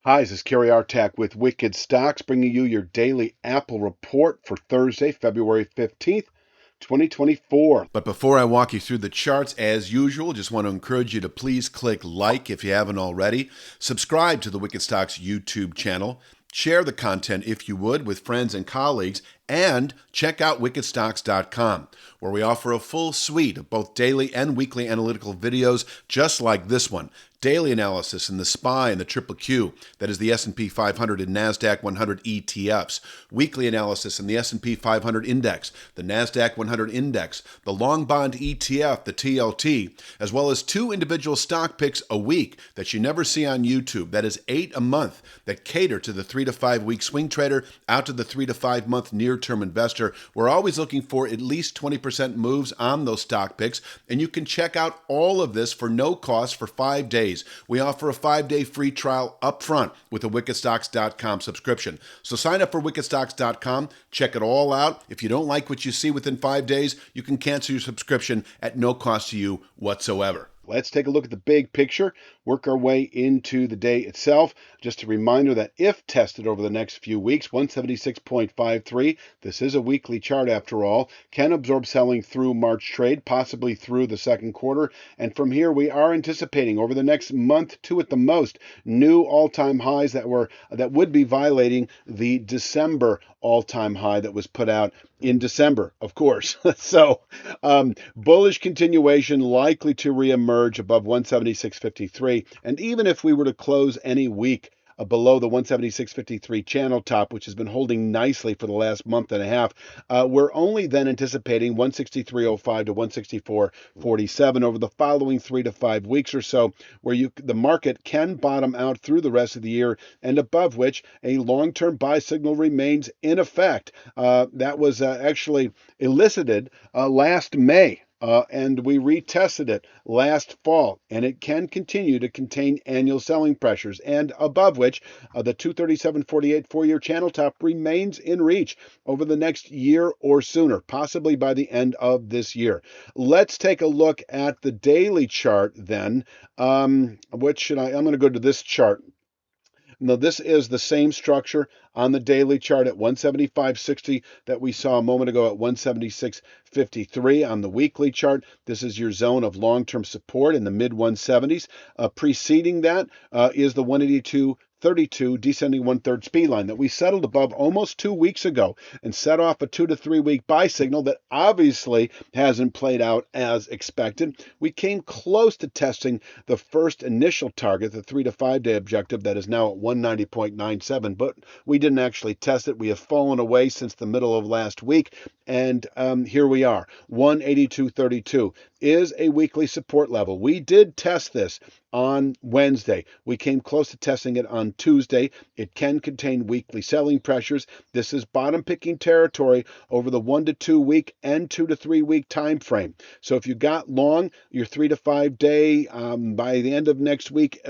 Hi, this is Kerry Artak with Wicked Stocks, bringing you your daily Apple report for Thursday, February 15th, 2024. But before I walk you through the charts, as usual, just want to encourage you to please click like if you haven't already, subscribe to the Wicked Stocks YouTube channel, share the content if you would with friends and colleagues, and check out wickedstocks.com, where we offer a full suite of both daily and weekly analytical videos just like this one. Daily analysis in the SPY and the Triple Q, that is the S&P 500 and NASDAQ 100 ETFs. Weekly analysis in the S&P 500 Index, the NASDAQ 100 Index, the Long Bond ETF, the TLT, as well as 2 individual stock picks a week that you never see on YouTube. That is 8 a month that cater to the 3 to 5 week swing trader out to the 3 to 5 month near-term investor. We're always looking for at least 20% moves on those stock picks, and you can check out all of this for no cost for 5 days. We offer a 5-day free trial up front with a wickedstocks.com subscription. So sign up for wickedstocks.com, check it all out. If you don't like what you see within 5 days, you can cancel your subscription at no cost to you whatsoever. Let's take a look at the big picture, work our way into the day itself. Just a reminder that if tested over the next few weeks, 176.53, this is a weekly chart after all, can absorb selling through March trade, possibly through the second quarter. And from here, we are anticipating over the next month, 2 at the most, new all-time highs that would be violating the December all-time high that was put out in December, of course. So bullish continuation likely to reemerge above 176.53. And even if we were to close any week below the 176.53 channel top, which has been holding nicely for the last month and a half, we're only then anticipating 163.05 to 164.47 over the following 3 to 5 weeks or so, where the market can bottom out through the rest of the year, and above which a long-term buy signal remains in effect. That was actually elicited last May. And we retested it last fall, and it can continue to contain annual selling pressures, and above which the 237.48 4-year channel top remains in reach over the next year or sooner, possibly by the end of this year. Let's take a look at the daily chart then. I'm going to go to this chart. Now, this is the same structure on the daily chart at 175.60 that we saw a moment ago at 176.53 on the weekly chart. This is your zone of long-term support in the mid 170s. Preceding that is the 182.32 descending 1/3 speed line that we settled above almost 2 weeks ago and set off a 2 to 3 week buy signal that obviously hasn't played out as expected. We came close to testing the first initial target, the 3 to 5 day objective that is now at 190.97, but we didn't actually test it. We have fallen away since the middle of last week, and here we are. 182.32 is a weekly support level. We did test this on Wednesday. We came close to testing it on Tuesday. It can contain weekly selling pressures. This is bottom picking territory over the 1 to 2 week and 2 to 3 week time frame. So if you got long, your 3 to 5 day by the end of next week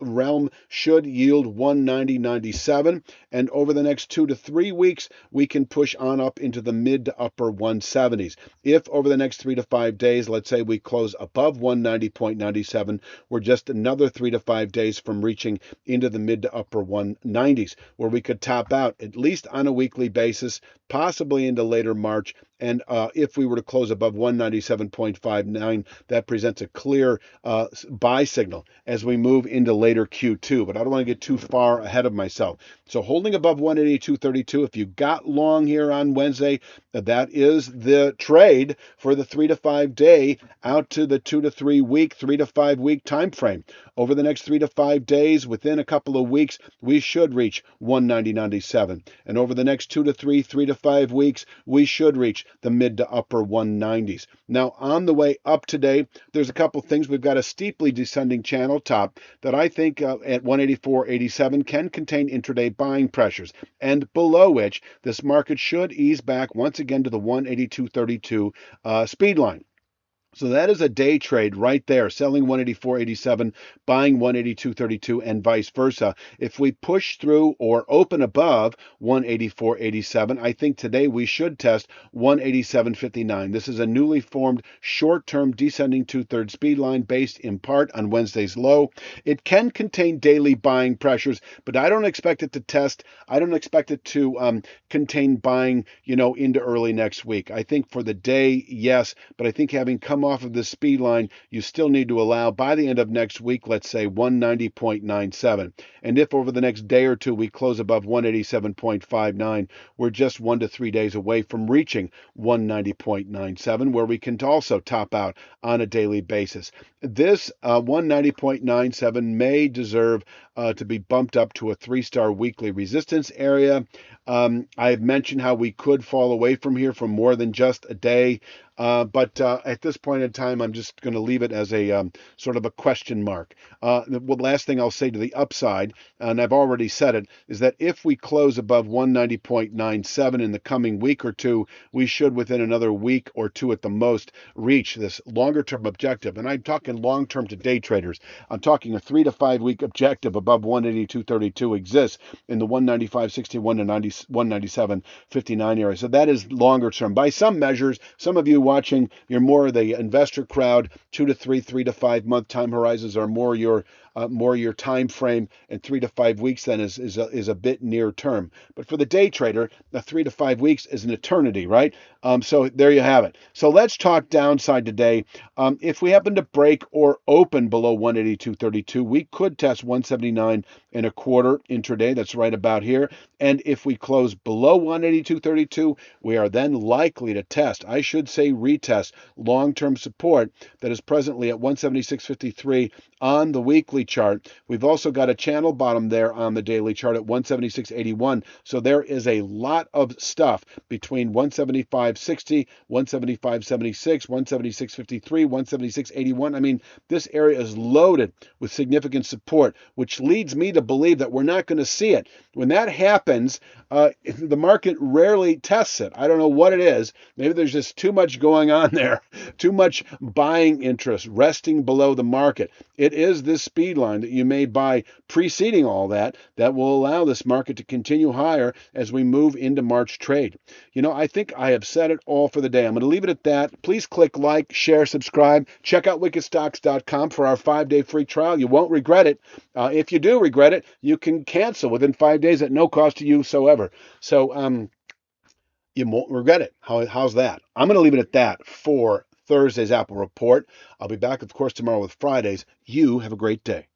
realm should yield 190.97, and over the next 2 to 3 weeks we can push on up into the mid to upper 170s. If over the next 3 to 5 days, let's say we close above 190.97, we're just another 3 to 5 days from reaching into the mid to upper 190s, where we could top out at least on a weekly basis, possibly into later March. And if we were to close above 197.59, that presents a clear buy signal as we move into later Q2. But I don't want to get too far ahead of myself. So holding above 182.32, if you got long here on Wednesday, that is the trade for the 3 to 5 day out to the 2 to 3 week, 3 to 5 week time frame. Over the next 3 to 5 days, within a couple of weeks, we should reach 190.97. And over the next 2 to 3, 3 to 5 weeks, we should reach the mid to upper 190s. Now, on the way up today, there's a couple things. We've got a steeply descending channel top that I think at 184.87 can contain intraday buying pressures, and below which this market should ease back once again to the 182.32 speed line. So that is a day trade right there, selling 184.87, buying 182.32, and vice versa. If we push through or open above 184.87, I think today we should test 187.59. This is a newly formed short-term descending two-thirds speed line based in part on Wednesday's low. It can contain daily buying pressures, but I don't expect it to test. I don't expect it to contain buying, into early next week. I think for the day, yes, but I think having come off of the speed line, you still need to allow by the end of next week, let's say 190.97. And if over the next day or two we close above 187.59, we're just 1 to 3 days away from reaching 190.97, where we can also top out on a daily basis. This 190.97 may deserve to be bumped up to a 3-star weekly resistance area. I've mentioned how we could fall away from here for more than just a day. But at this point in time, I'm just going to leave it as a sort of a question mark. The last thing I'll say to the upside, and I've already said it, is that if we close above 190.97 in the coming week or two, we should, within another week or two at the most, reach this longer term objective. And I'm talking long term to day traders. I'm talking a 3 to 5 week objective above 182.32 exists in the 195.61 to 197.59 area. So that is longer term. By some measures, some of you watching, you're more the investor crowd. 2 to 3, 3 to 5 month time horizons are more your time frame, and 3 to 5 weeks then is a bit near term. But for the day trader, the 3 to 5 weeks is an eternity, right? So there you have it. So let's talk downside today. If we happen to break or open below 182.32, we could test 179 and a quarter intraday. That's right about here. And if we close below 182.32, we are then likely to test, I should say retest, long-term support that is presently at 176.53 on the weekly chart. We've also got a channel bottom there on the daily chart at 176.81. So there is a lot of stuff between 175.60, 175.76, 176.53, 176.81. I mean, this area is loaded with significant support, which leads me to believe that we're not going to see it. When that happens, the market rarely tests it. I don't know what it is. Maybe there's just too much going on there, too much buying interest resting below the market. It is this speed line that you may buy preceding all that will allow this market to continue higher as we move into March trade. I think I have said it all for the day. I'm going to leave it at that. Please click like, share, subscribe. Check out wickedstocks.com for our 5-day free trial. You won't regret it. If you do regret it, you can cancel within 5 days at no cost to you whatsoever. So you won't regret it. How's that? I'm going to leave it at that for Thursday's Apple Report. I'll be back, of course, tomorrow with Fridays. You have a great day.